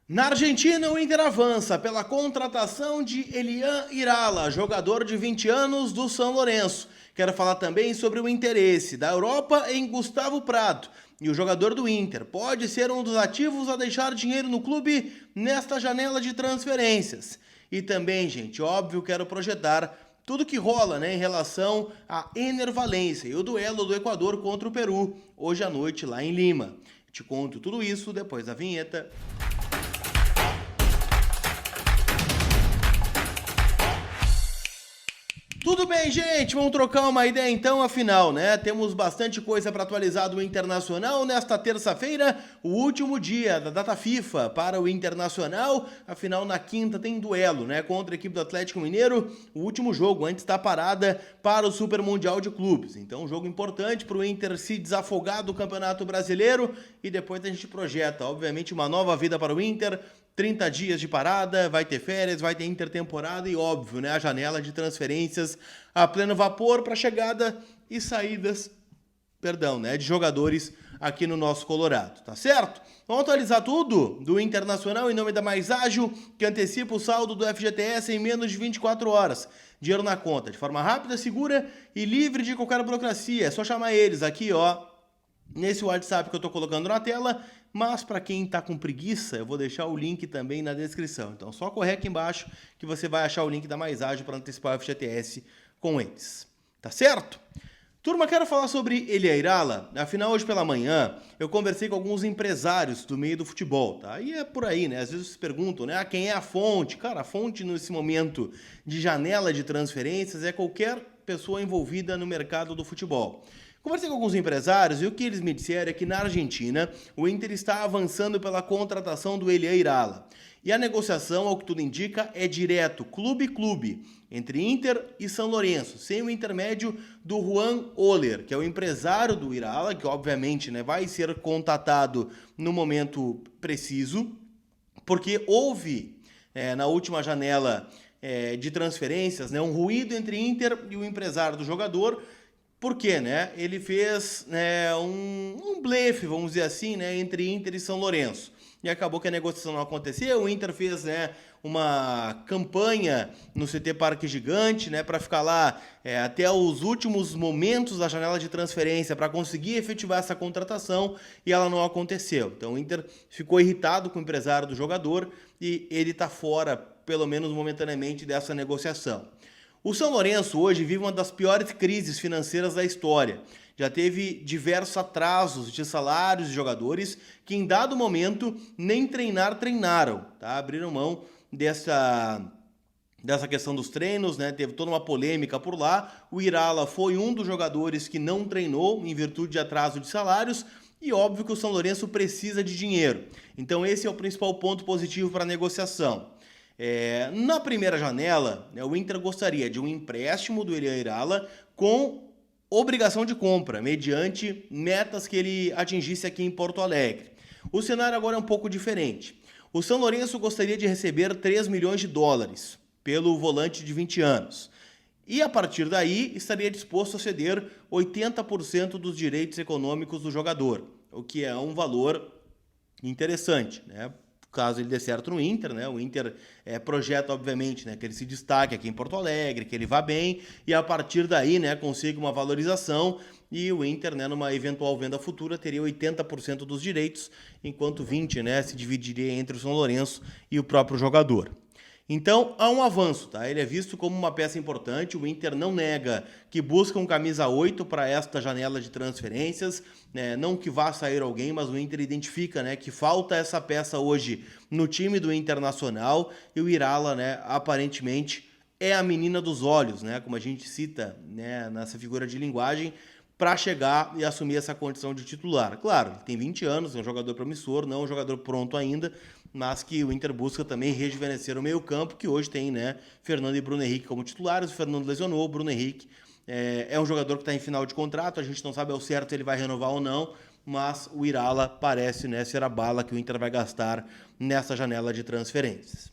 Na Argentina, o Inter avança pela contratação de Elian Irala, jogador de 20 anos do São Lourenço. Quero falar também sobre o interesse da Europa em Gustavo Prato. E o jogador do Inter pode ser um dos ativos a deixar dinheiro no clube nesta janela de transferências. E também, gente, óbvio, quero projetar tudo que rola, né, em relação a Ener Valencia e o duelo do Equador contra o Peru, hoje à noite lá em Lima. Te conto tudo isso depois da vinheta. Tudo bem, gente? Vamos trocar uma ideia então, afinal, né? Temos bastante coisa para atualizar do Internacional nesta terça-feira, o último dia da data FIFA para o Internacional. Afinal, na quinta tem duelo, né? Contra a equipe do Atlético Mineiro, o último jogo antes da parada para o Super Mundial de Clubes. Então, um jogo importante para o Inter se desafogar do Campeonato Brasileiro e depois a gente projeta, obviamente, uma nova vida para o Inter. 30 dias de parada, vai ter férias, vai ter intertemporada e, óbvio, né, a janela de transferências a pleno vapor para chegada e saídas, né, de jogadores aqui no nosso Colorado, tá certo? Vamos atualizar tudo do Internacional em nome da Mais Ágil, que antecipa o saldo do FGTS em menos de 24 horas. Dinheiro na conta, de forma rápida, segura e livre de qualquer burocracia. É só chamar eles aqui, ó, nesse WhatsApp que eu tô colocando na tela, mas para quem tá com preguiça, eu vou deixar o link também na descrição. Então só correr aqui embaixo que você vai achar o link da Mais Ágil para antecipar o FGTS com eles. Tá certo? Turma, quero falar sobre Elian Irala. Afinal, hoje pela manhã, eu conversei com alguns empresários do meio do futebol, tá? E é por aí, né? Às vezes vocês perguntam, né? Quem é a fonte? Cara, a fonte nesse momento de janela de transferências é qualquer pessoa envolvida no mercado do futebol. Conversei com alguns empresários e o que eles me disseram é que na Argentina o Inter está avançando pela contratação do Elian Irala. E a negociação, ao que tudo indica, é direto, clube-clube, entre Inter e São Lourenço, sem o intermédio do Juan Oller, que é o empresário do Irala, que obviamente, né, vai ser contatado no momento preciso, porque houve na última janela de transferências, né, um ruído entre Inter e o empresário do jogador. Por quê, né? Ele fez um blefe, vamos dizer assim, né, entre Inter e São Lourenço. E acabou que a negociação não aconteceu. O Inter fez, né, uma campanha no CT Parque Gigante, né, para ficar lá até os últimos momentos da janela de transferência para conseguir efetivar essa contratação e ela não aconteceu. Então o Inter ficou irritado com o empresário do jogador e ele está fora, pelo menos momentaneamente, dessa negociação. O São Lourenço hoje vive uma das piores crises financeiras da história. Já teve diversos atrasos de salários de jogadores que em dado momento nem treinaram, tá? Abriram mão dessa questão dos treinos, né? Teve toda uma polêmica por lá. O Irala foi um dos jogadores que não treinou em virtude de atraso de salários. E óbvio que o São Lourenço precisa de dinheiro. Então esse é o principal ponto positivo para a negociação. Na primeira janela, né, o Inter gostaria de um empréstimo do Elian Irala com obrigação de compra, mediante metas que ele atingisse aqui em Porto Alegre. O cenário agora é um pouco diferente. O São Lourenço gostaria de receber 3 milhões de dólares pelo volante de 20 anos. E a partir daí estaria disposto a ceder 80% dos direitos econômicos do jogador, o que é um valor interessante, né? Caso ele dê certo no Inter, né? O Inter projeta, obviamente, né, que ele se destaque aqui em Porto Alegre, que ele vá bem, e a partir daí, né, consiga uma valorização, e o Inter, né, numa eventual venda futura, teria 80% dos direitos, enquanto 20%, né, se dividiria entre o São Lourenço e o próprio jogador. Então, há um avanço, tá? Ele é visto como uma peça importante, o Inter não nega que busca um camisa 8 para esta janela de transferências, né? Não que vá sair alguém, mas o Inter identifica, né, que falta essa peça hoje no time do Internacional e o Irala, né, aparentemente é a menina dos olhos, né, como a gente cita, né, nessa figura de linguagem, para chegar e assumir essa condição de titular. Claro, ele tem 20 anos, é um jogador promissor, não é um jogador pronto ainda, mas que o Inter busca também rejuvenescer o meio-campo, que hoje tem, né, Fernando e Bruno Henrique como titulares. O Fernando lesionou, o Bruno Henrique é um jogador que está em final de contrato, a gente não sabe ao certo se ele vai renovar ou não, mas o Irala parece, né, ser a bala que o Inter vai gastar nessa janela de transferências.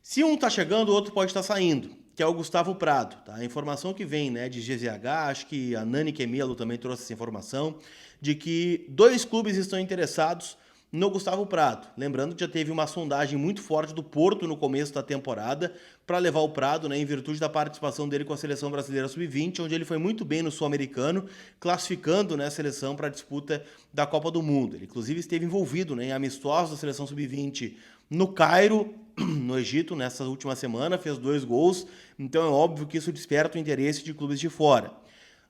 Se um está chegando, o outro pode estar saindo, que é o Gustavo Prato. Tá? A informação que vem, né, de GZH, acho que a Nani Quemelo também trouxe essa informação, de que 2 clubes estão interessados no Gustavo Prado. Lembrando que já teve uma sondagem muito forte do Porto no começo da temporada para levar o Prado, né, em virtude da participação dele com a seleção brasileira sub-20, onde ele foi muito bem no Sul-Americano, classificando, né, a seleção para a disputa da Copa do Mundo. Ele inclusive esteve envolvido, né, em amistosos da seleção sub-20 no Cairo, no Egito, nessa última semana, fez 2 gols, então é óbvio que isso desperta o interesse de clubes de fora.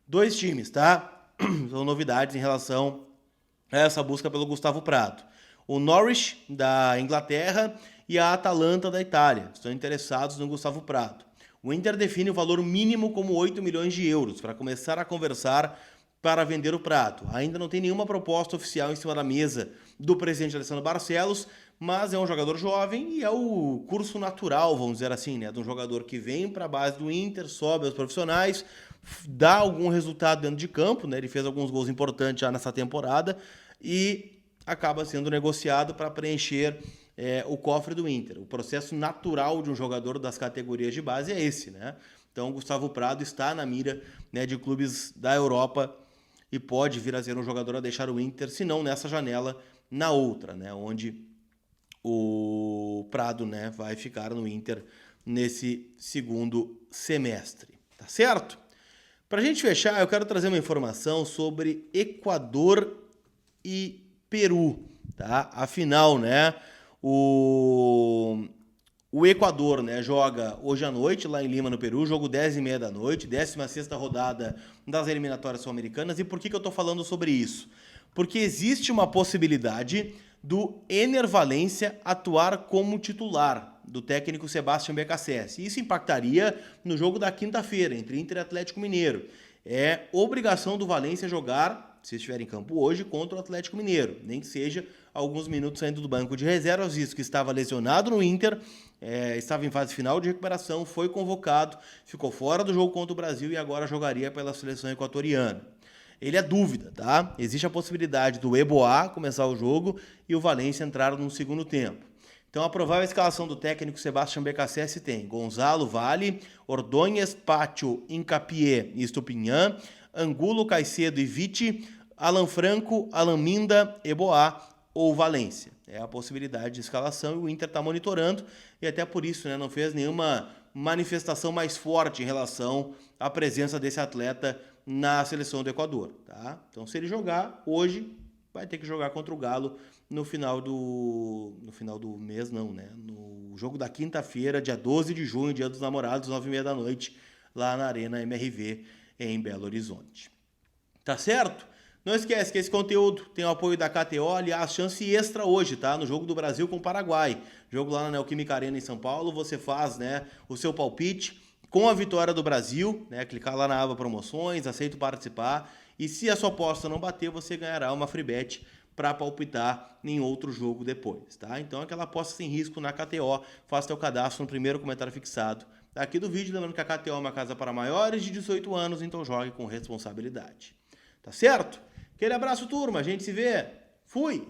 2 times, tá? São novidades em relação a essa busca pelo Gustavo Prado. O Norwich, da Inglaterra, e a Atalanta, da Itália, estão interessados no Gustavo Prado. O Inter define o valor mínimo como 8 milhões de euros para começar a conversar para vender o Prado. Ainda não tem nenhuma proposta oficial em cima da mesa do presidente Alessandro Barcelos, mas é um jogador jovem e é o curso natural, vamos dizer assim, né, de um jogador que vem para a base do Inter, sobe aos profissionais, dá algum resultado dentro de campo, né, ele fez alguns gols importantes já nessa temporada e acaba sendo negociado para preencher o cofre do Inter. O processo natural de um jogador das categorias de base é esse, né? Então o Gustavo Prado está na mira, né, de clubes da Europa e pode vir a ser um jogador a deixar o Inter, se não nessa janela, na outra, né, onde o Prado, né, vai ficar no Inter nesse segundo semestre, tá certo? Para a gente fechar, eu quero trazer uma informação sobre Equador e Peru, tá? Afinal, né, o Equador, né, joga hoje à noite lá em Lima, no Peru, jogo 10h30 da noite, 16ª rodada das eliminatórias sul-americanas. E por que eu estou falando sobre isso? Porque existe uma possibilidade do Ener Valencia atuar como titular do técnico Sebastián Becassese. Isso impactaria no jogo da quinta-feira, entre Inter e Atlético Mineiro. É obrigação do Valencia jogar, se estiver em campo hoje, contra o Atlético Mineiro, nem que seja alguns minutos saindo do banco de reservas, visto que estava lesionado no Inter, estava em fase final de recuperação, foi convocado, ficou fora do jogo contra o Brasil e agora jogaria pela seleção equatoriana. Ele é dúvida, tá? Existe a possibilidade do Eboá começar o jogo e o Valencia entrar no segundo tempo. Então, a provável escalação do técnico Sebastián Becassese tem Gonzalo Valle, Ordóñez, Pacho, Hincapié e Estupinhan, Angulo, Caicedo e Vitti, Alan Franco, Alan Minda, Eboá ou Valencia. É a possibilidade de escalação e o Inter está monitorando e até por isso, né, não fez nenhuma manifestação mais forte em relação à presença desse atleta na seleção do Equador, tá? Então, se ele jogar hoje, vai ter que jogar contra o Galo no final do mês, não, né? No jogo da quinta-feira, dia 12 de junho, dia dos namorados, 9h30 da noite, lá na Arena MRV, em Belo Horizonte. Tá certo? Não esquece que esse conteúdo tem o apoio da KTO, aliás, chance extra hoje, tá? No jogo do Brasil com o Paraguai. Jogo lá na Neoquímica Arena em São Paulo, você faz, né, o seu palpite com a vitória do Brasil, né? Clicar lá na aba promoções, aceito participar. E se a sua aposta não bater, você ganhará uma free bet para palpitar em outro jogo depois, tá? Então aquela aposta sem risco na KTO, faça teu cadastro no primeiro comentário fixado aqui do vídeo, lembrando que a KTO é uma casa para maiores de 18 anos, então jogue com responsabilidade. Tá certo? Aquele abraço, turma, a gente se vê. Fui!